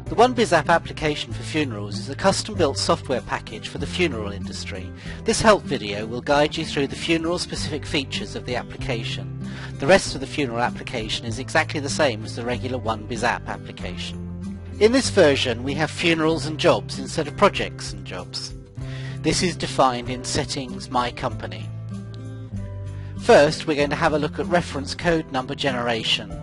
The 1BizApp application for funerals is a custom-built software package for the funeral industry. This help video will guide you through the funeral-specific features of the application. The rest of the funeral application is exactly the same as the regular 1BizApp application. In this version we have funerals and jobs instead of projects and jobs. This is defined in Settings, My Company. First we're going to have a look at reference code number generation.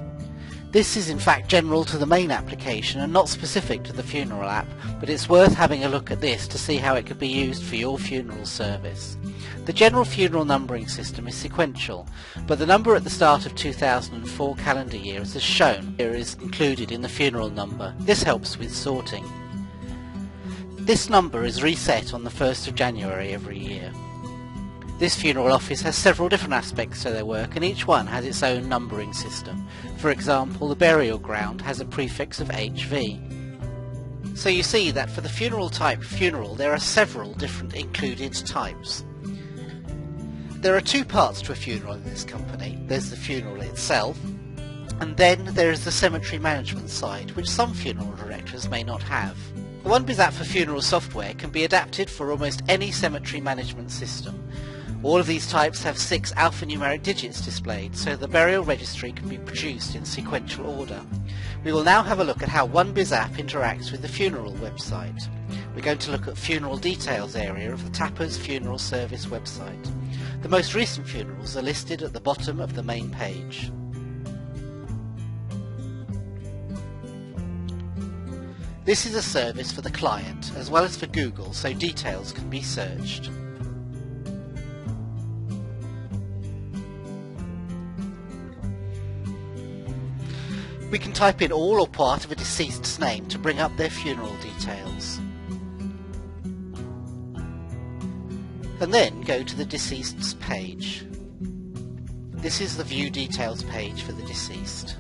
This is in fact general to the main application and not specific to the funeral app, but it's worth having a look at this to see how it could be used for your funeral service. The general funeral numbering system is sequential, but the number at the start of 2004 calendar year as shown here is included in the funeral number. This helps with sorting. This number is reset on the 1st of January every year. This funeral office has several different aspects to their work and each one has its own numbering system. For example, the burial ground has a prefix of HV. So you see that for the funeral type funeral there are several different included types. There are two parts to a funeral in this company. There's the funeral itself, and then there is the cemetery management side, which some funeral directors may not have. The 1BizApp for funeral software can be adapted for almost any cemetery management system. All of these types have 6 alphanumeric digits displayed, so the burial registry can be produced in sequential order. We will now have a look at how 1BizApp interacts with the funeral website. We're going to look at funeral details area of the Tapper's Funeral Service website. The most recent funerals are listed at the bottom of the main page. This is a service for the client as well as for Google, so details can be searched. We can type in all or part of a deceased's name to bring up their funeral details. And then go to the deceased's page. This is the View Details page for the deceased.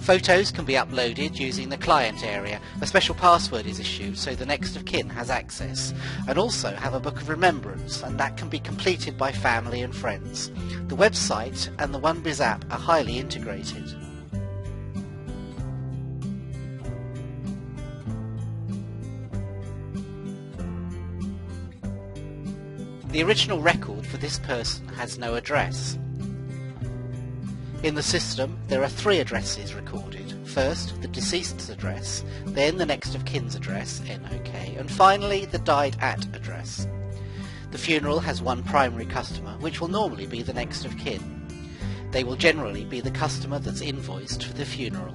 Photos can be uploaded using the client area. A special password is issued so the next of kin has access, and also have a book of remembrance, and that can be completed by family and friends. The website and the 1BizApp are highly integrated. The original record for this person has no address. In the system there are 3 addresses recorded. First the deceased's address, then the next of kin's address, NOK, and finally the died at address. The funeral has one primary customer, which will normally be the next of kin. They will generally be the customer that's invoiced for the funeral.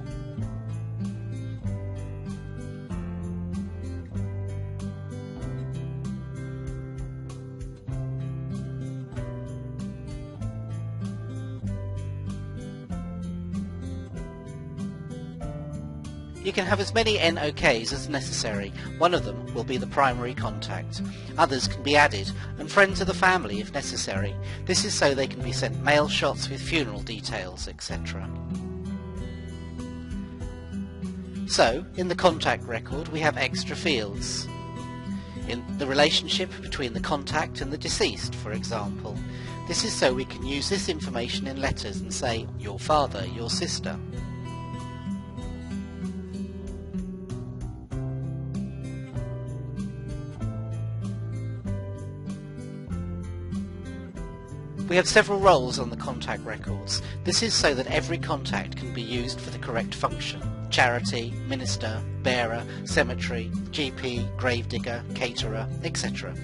You can have as many NOKs as necessary. One of them will be the primary contact. Others can be added, and friends of the family if necessary. This is so they can be sent mail shots with funeral details, etc. So, in the contact record we have extra fields. In the relationship between the contact and the deceased, for example. This is so we can use this information in letters and say, your father, your sister. We have several roles on the contact records. This is so that every contact can be used for the correct function. Charity, minister, bearer, cemetery, GP, gravedigger, caterer, etc.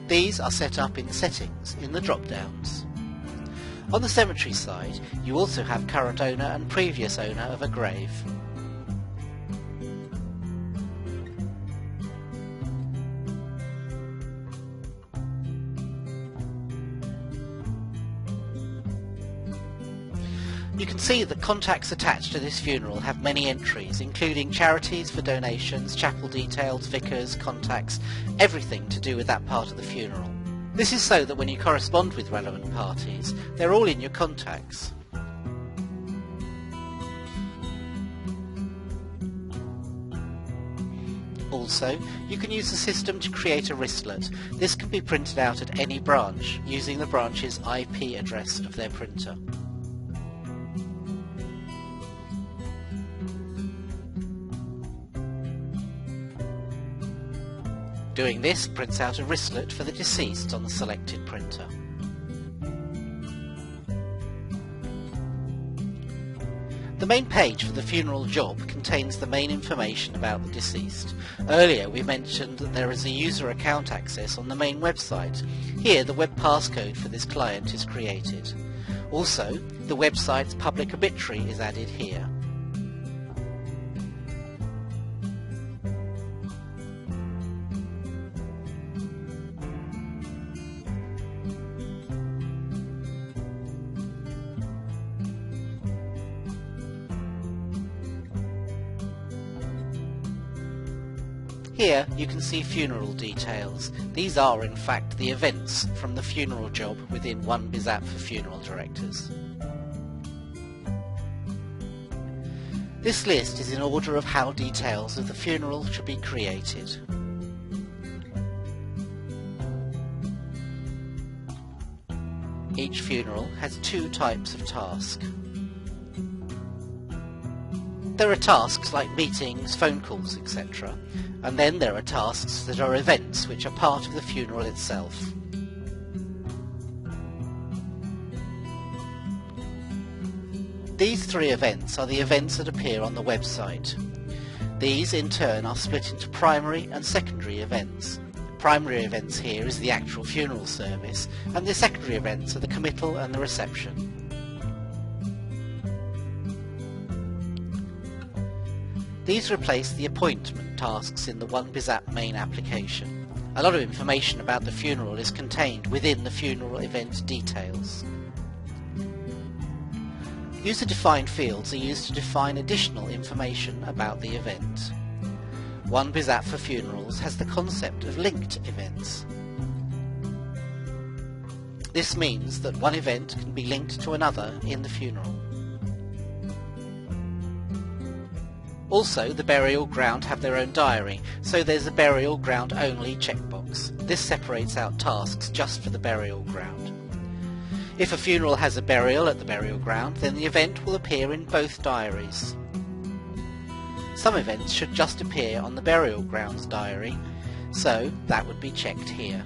These are set up in Settings in the drop-downs. On the cemetery side, you also have current owner and previous owner of a grave. You can see that contacts attached to this funeral have many entries, including charities for donations, chapel details, vicars, contacts, everything to do with that part of the funeral. This is so that when you correspond with relevant parties, they're all in your contacts. Also, you can use the system to create a wristlet. This can be printed out at any branch, using the branch's IP address of their printer. Doing this prints out a wristlet for the deceased on the selected printer. The main page for the funeral job contains the main information about the deceased. Earlier we mentioned that there is a user account access on the main website. Here the web passcode for this client is created. Also, the website's public obituary is added here. Here you can see funeral details. These are in fact the events from the funeral job within 1BizApp for funeral directors. This list is in order of how details of the funeral should be created. Each funeral has two types of task. There are tasks like meetings, phone calls, etc. And then there are tasks that are events which are part of the funeral itself. These three events are the events that appear on the website. These in turn are split into primary and secondary events. Primary events here is the actual funeral service, and the secondary events are the committal and the reception. These replace the appointment tasks in the 1BizApp main application. A lot of information about the funeral is contained within the funeral event details. User-defined fields are used to define additional information about the event. 1BizApp for funerals has the concept of linked events. This means that one event can be linked to another in the funeral. Also, the burial ground have their own diary, so there's a burial ground only checkbox. This separates out tasks just for the burial ground. If a funeral has a burial at the burial ground, then the event will appear in both diaries. Some events should just appear on the burial ground's diary, so that would be checked here.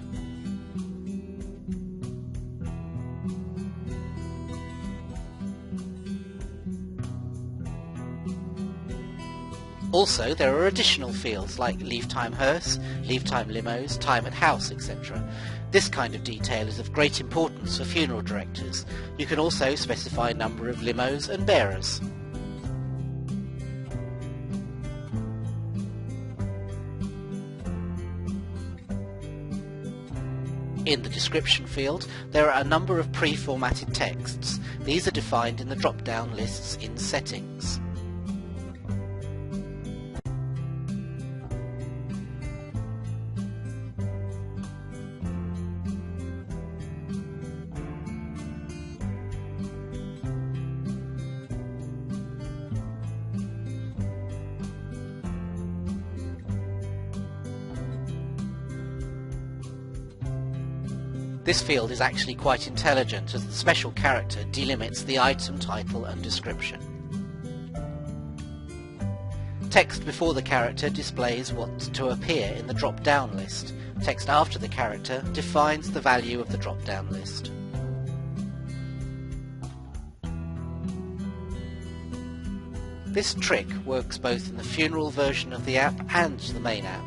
Also, there are additional fields like leave time hearse, leave time limos, time at house, etc. This kind of detail is of great importance for funeral directors. You can also specify a number of limos and bearers. In the description field, there are a number of pre-formatted texts. These are defined in the drop-down lists in Settings. This field is actually quite intelligent, as the special character delimits the item title and description. Text before the character displays what's to appear in the drop-down list. Text after the character defines the value of the drop-down list. This trick works both in the funeral version of the app and the main app.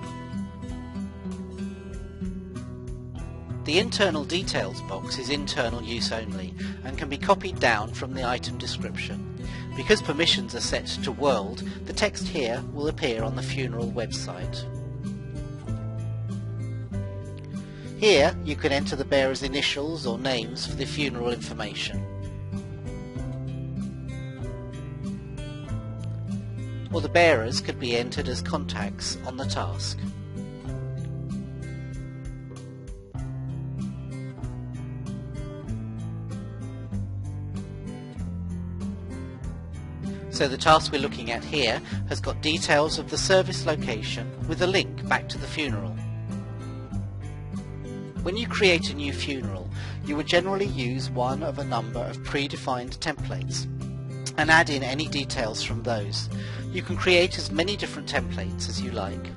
The internal details box is internal use only and can be copied down from the item description. Because permissions are set to world, the text here will appear on the funeral website. Here you can enter the bearer's initials or names for the funeral information. Or the bearers could be entered as contacts on the task. So the task we're looking at here has got details of the service location with a link back to the funeral. When you create a new funeral, you would generally use one of a number of predefined templates and add in any details from those. You can create as many different templates as you like.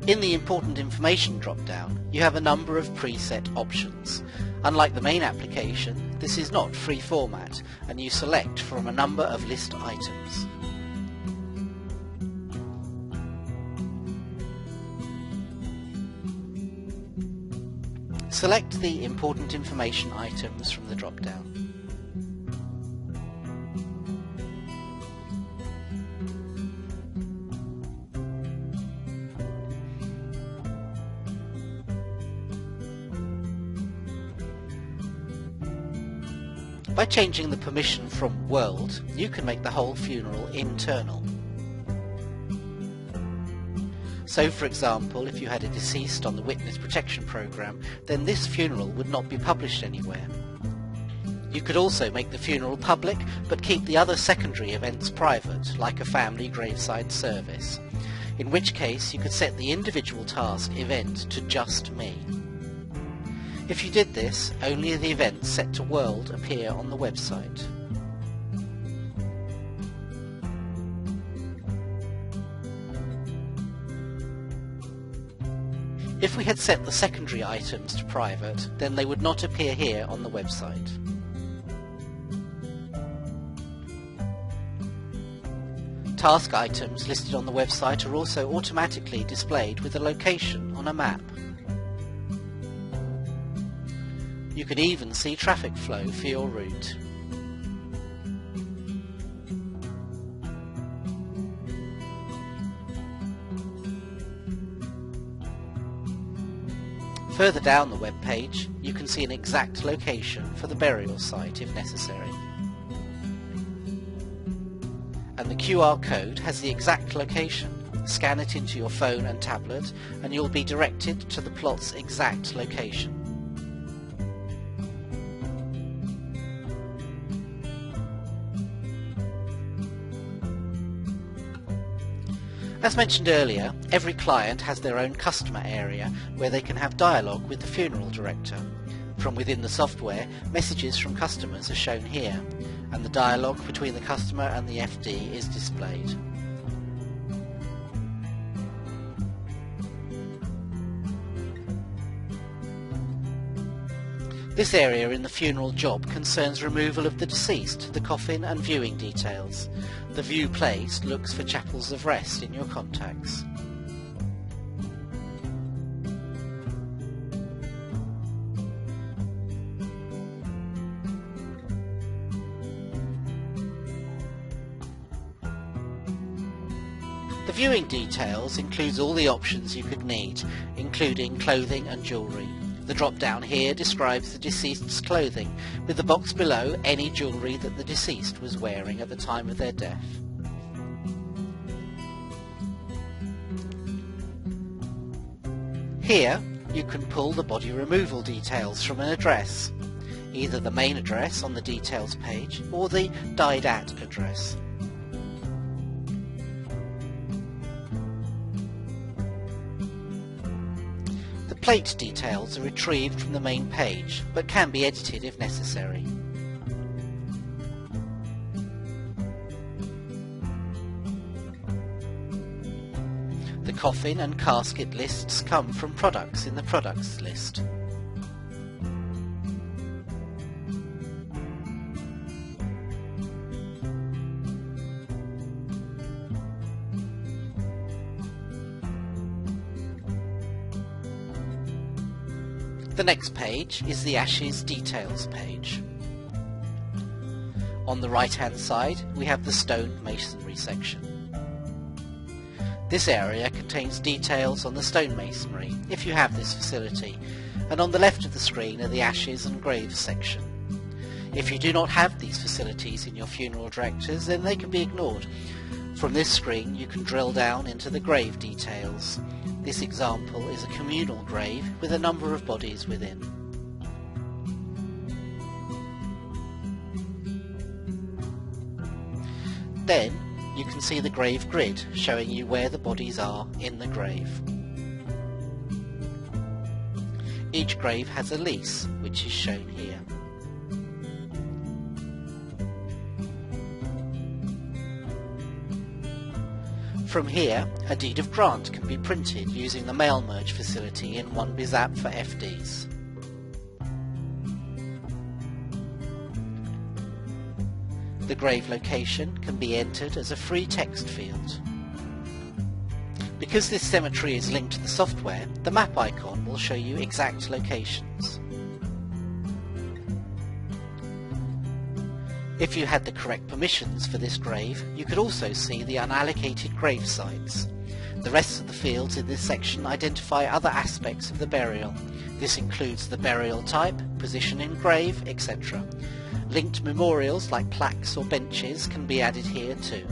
In the Important Information drop-down, you have a number of preset options. Unlike the main application, this is not free format, and you select from a number of list items. Select the Important Information items from the drop-down. By changing the permission from World, you can make the whole funeral internal. So, for example, if you had a deceased on the Witness Protection Programme, then this funeral would not be published anywhere. You could also make the funeral public, but keep the other secondary events private, like a family graveside service, in which case you could set the individual task event to just me. If you did this, only the events set to World appear on the website. If we had set the secondary items to private, then they would not appear here on the website. Task items listed on the website are also automatically displayed with a location on a map. You can even see traffic flow for your route. Further down the web page, you can see an exact location for the burial site if necessary. And the QR code has the exact location. Scan it into your phone and tablet and you'll be directed to the plot's exact location. As mentioned earlier, every client has their own customer area where they can have dialogue with the funeral director. From within the software, messages from customers are shown here, and the dialogue between the customer and the FD is displayed. This area in the funeral job concerns removal of the deceased, the coffin and viewing details. The View Place looks for chapels of rest in your contacts. The viewing details includes all the options you could need, including clothing and jewellery. The drop-down here describes the deceased's clothing, with the box below any jewellery that the deceased was wearing at the time of their death. Here, you can pull the body removal details from an address, either the main address on the details page or the died at address. The plate details are retrieved from the main page, but can be edited if necessary. The coffin and casket lists come from products in the products list. The next page is the Ashes Details page. On the right-hand side, we have the Stone Masonry section. This area contains details on the stonemasonry, if you have this facility, and on the left of the screen are the Ashes and Graves section. If you do not have these facilities in your funeral directors, then they can be ignored. From this screen you can drill down into the grave details. This example is a communal grave with a number of bodies within. Then you can see the grave grid showing you where the bodies are in the grave. Each grave has a lease, which is shown here. From here, a deed of grant can be printed using the mail merge facility in 1BizApp for FDs. The grave location can be entered as a free text field. Because this cemetery is linked to the software, the map icon will show you exact locations. If you had the correct permissions for this grave, you could also see the unallocated grave sites. The rest of the fields in this section identify other aspects of the burial. This includes the burial type, position in grave, etc. Linked memorials like plaques or benches can be added here too.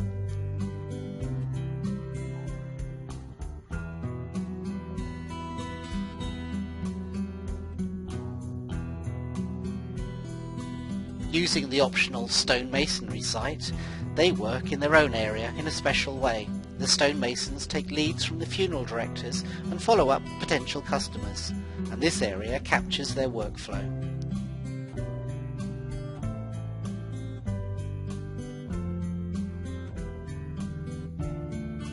Using the optional stone masonry site, they work in their own area in a special way. The stonemasons take leads from the funeral directors and follow up potential customers, and this area captures their workflow.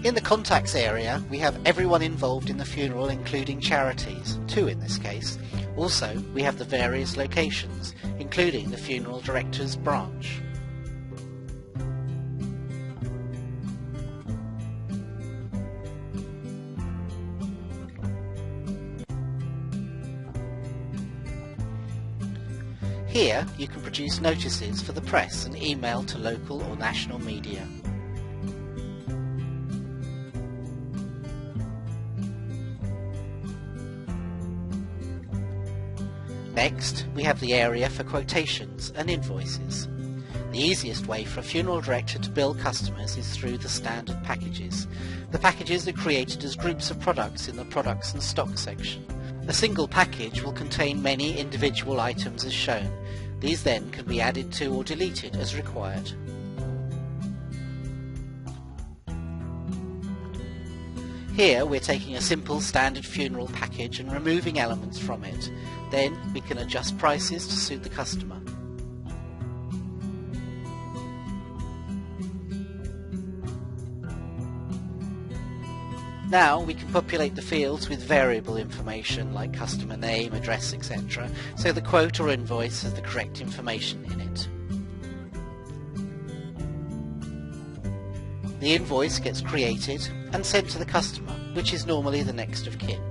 In the contacts area, we have everyone involved in the funeral, including charities, 2 in this case. Also, we have the various locations, including the funeral director's branch. Here, you can produce notices for the press and email to local or national media. Next, we have the area for quotations and invoices. The easiest way for a funeral director to bill customers is through the standard packages. The packages are created as groups of products in the products and stock section. A single package will contain many individual items as shown. These then can be added to or deleted as required. Here we're taking a simple standard funeral package and removing elements from it. Then we can adjust prices to suit the customer. Now we can populate the fields with variable information like customer name, address, etc. so the quote or invoice has the correct information in it. The invoice gets created and sent to the customer, which is normally the next of kin.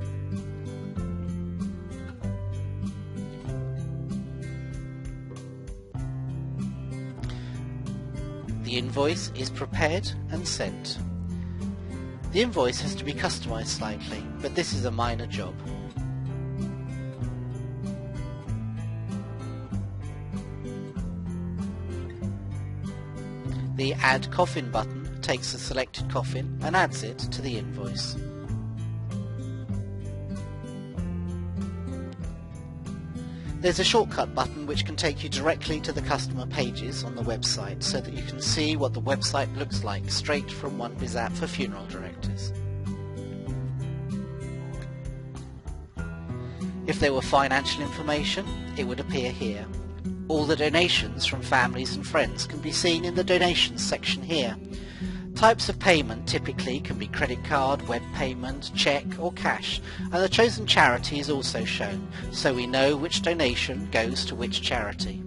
The invoice is prepared and sent. The invoice has to be customized slightly, but this is a minor job. The Add Coffin button takes the selected coffin and adds it to the invoice. There's a shortcut button which can take you directly to the customer pages on the website so that you can see what the website looks like straight from 1BizApp for funeral directors. If there were financial information, it would appear here. All the donations from families and friends can be seen in the donations section here. Types of payment typically can be credit card, web payment, cheque or cash, and the chosen charity is also shown, so we know which donation goes to which charity.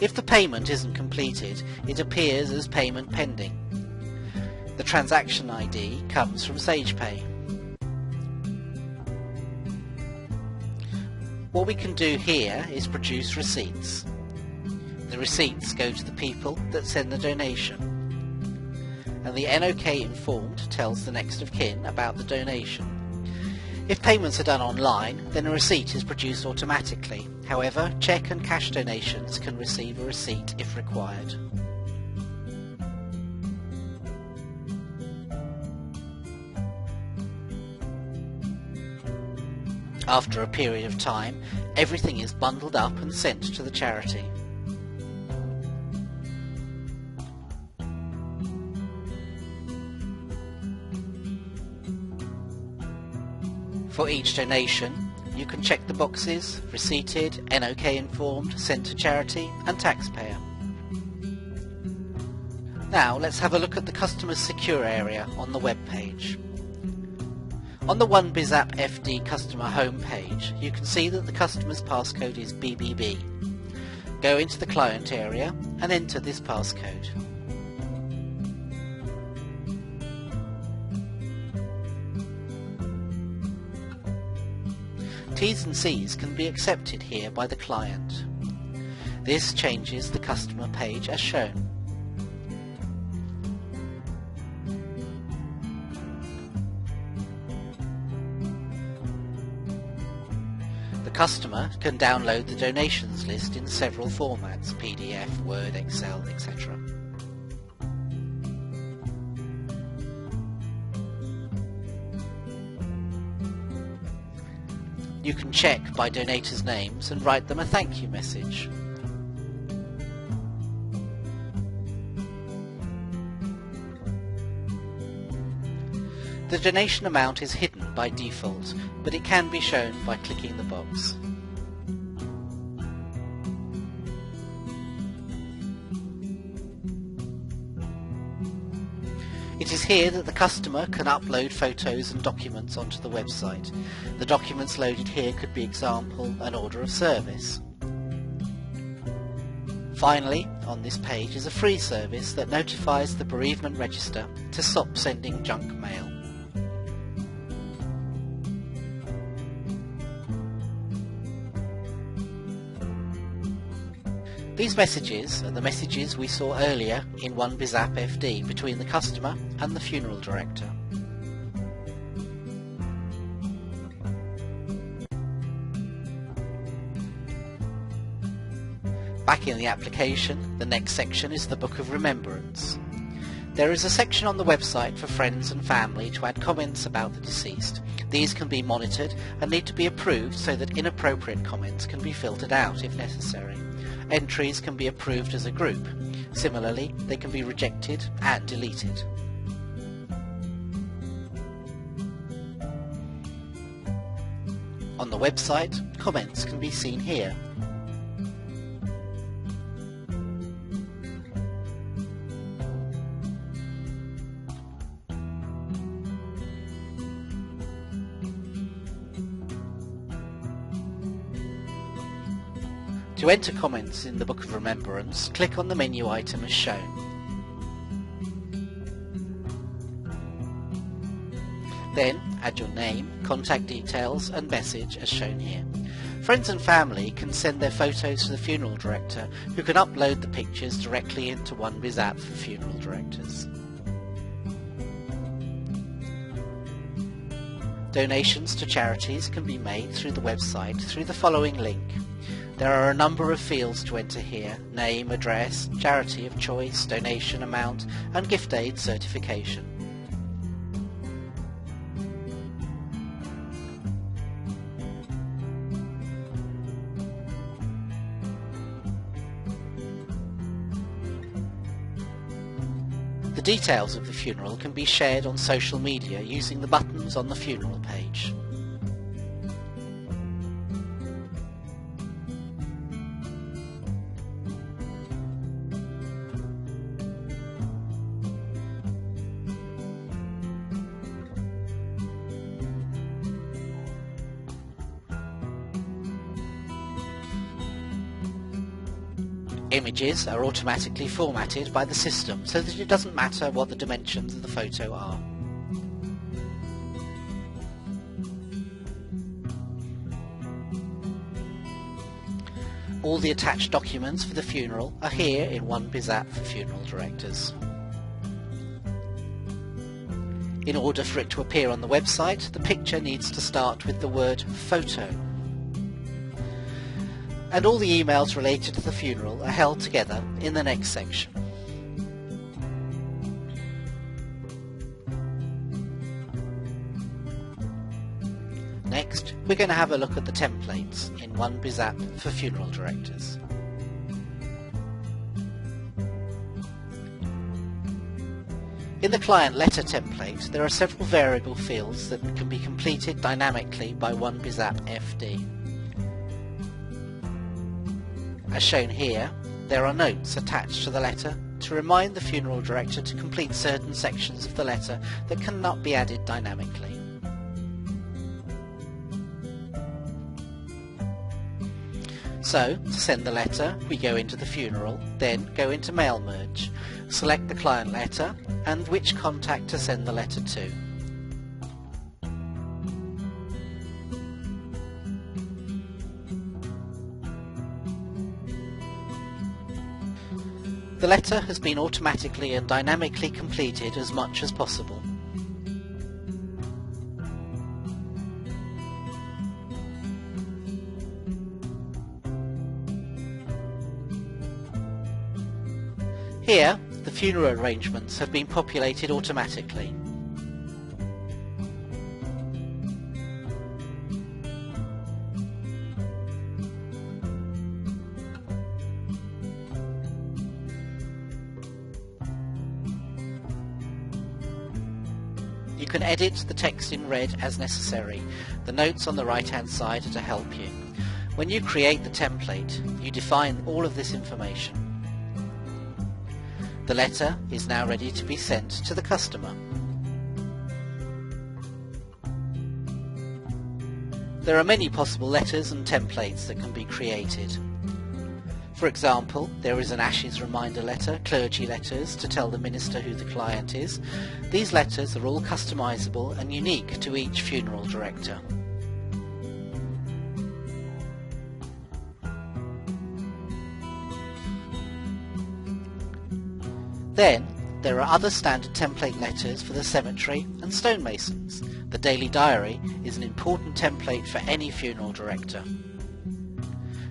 If the payment isn't completed, it appears as payment pending. The transaction ID comes from SagePay. What we can do here is produce receipts. The receipts go to the people that send the donation. And the NOK informed tells the next of kin about the donation. If payments are done online, then a receipt is produced automatically. However, cheque and cash donations can receive a receipt if required. After a period of time, everything is bundled up and sent to the charity. For each donation, you can check the boxes receipted, NOK informed, sent to charity and taxpayer. Now let's have a look at the customer's secure area on the web page. On the 1BizApp FD customer home page, you can see that the customer's passcode is BBB. Go into the client area and enter this passcode. T's and C's can be accepted here by the client. This changes the customer page as shown. The customer can download the donations list in several formats: PDF, Word, Excel, etc. You can check by donators' names and write them a thank you message. The donation amount is hidden by default, but it can be shown by clicking the box. It is here that the customer can upload photos and documents onto the website. The documents loaded here could be example, an order of service. Finally, on this page is a free service that notifies the bereavement register to stop sending junk mail. These messages are the messages we saw earlier in 1BizApp FD between the customer and the funeral director. Back in the application, the next section is the Book of Remembrance. There is a section on the website for friends and family to add comments about the deceased. These can be monitored and need to be approved so that inappropriate comments can be filtered out if necessary. Entries can be approved as a group. Similarly, they can be rejected and deleted. On the website, comments can be seen here. To enter comments in the Book of Remembrance, click on the menu item as shown. Then add your name, contact details and message as shown here. Friends and family can send their photos to the funeral director, who can upload the pictures directly into 1BizApp for funeral directors. Donations to charities can be made through the website through the following link. There are a number of fields to enter here: name, address, charity of choice, donation amount and gift aid certification. The details of the funeral can be shared on social media using the buttons on the funeral page. Images are automatically formatted by the system so that it doesn't matter what the dimensions of the photo are. All the attached documents for the funeral are here in 1BizApp for funeral directors. In order for it to appear on the website, the picture needs to start with the word photo. And all the emails related to the funeral are held together in the next section. Next, we're going to have a look at the templates in 1BizApp for funeral directors. In the client letter template, there are several variable fields that can be completed dynamically by 1BizApp FD. As shown here, there are notes attached to the letter to remind the funeral director to complete certain sections of the letter that cannot be added dynamically. So, to send the letter, we go into the funeral, then go into Mail Merge, select the client letter and which contact to send the letter to. The letter has been automatically and dynamically completed as much as possible. Here, the funeral arrangements have been populated automatically. You can edit the text in red as necessary. The notes on the right-hand side are to help you. When you create the template, you define all of this information. The letter is now ready to be sent to the customer. There are many possible letters and templates that can be created. For example, there is an Ashes reminder letter, clergy letters to tell the minister who the client is. These letters are all customizable and unique to each funeral director. Then, there are other standard template letters for the cemetery and stonemasons. The daily diary is an important template for any funeral director.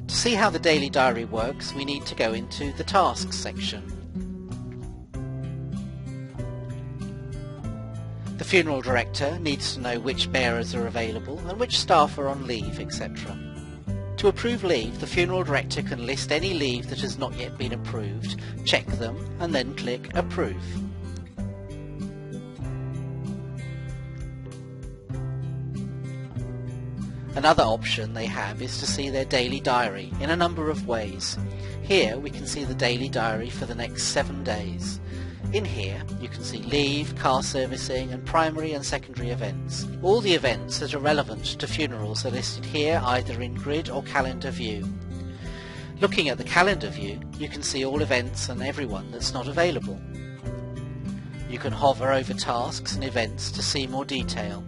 To see how the daily diary works, we need to go into the Tasks section. The funeral director needs to know which bearers are available and which staff are on leave, etc. To approve leave, the funeral director can list any leave that has not yet been approved, check them, and then click Approve. Another option they have is to see their daily diary in a number of ways. Here we can see the daily diary for the next 7 days. In here you can see leave, car servicing and primary and secondary events. All the events that are relevant to funerals are listed here either in grid or calendar view. Looking at the calendar view, you can see all events and everyone that's not available. You can hover over tasks and events to see more detail.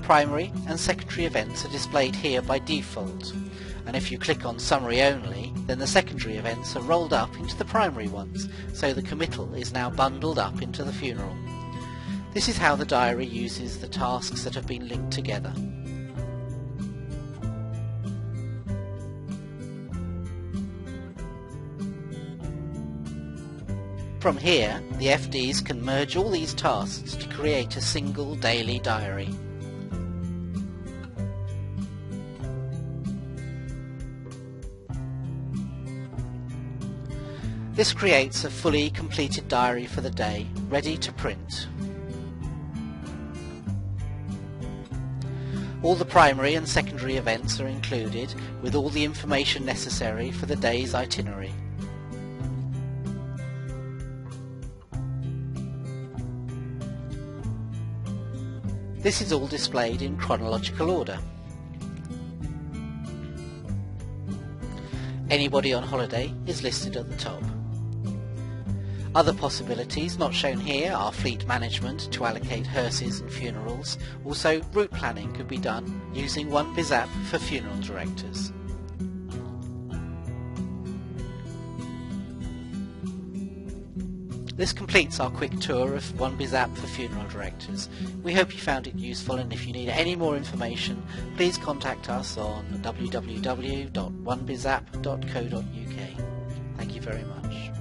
Primary and secondary events are displayed here by default, and if you click on Summary Only, then the secondary events are rolled up into the primary ones, so the committal is now bundled up into the funeral. This is how the diary uses the tasks that have been linked together. From here, the FDs can merge all these tasks to create a single daily diary. This creates a fully completed diary for the day, ready to print. All the primary and secondary events are included, with all the information necessary for the day's itinerary. This is all displayed in chronological order. Anybody on holiday is listed at the top. Other possibilities not shown here are fleet management to allocate hearses and funerals. Also, route planning could be done using 1BizApp for funeral directors. This completes our quick tour of 1BizApp for funeral directors. We hope you found it useful, and if you need any more information, please contact us on www.1bizapp.co.uk. Thank you very much.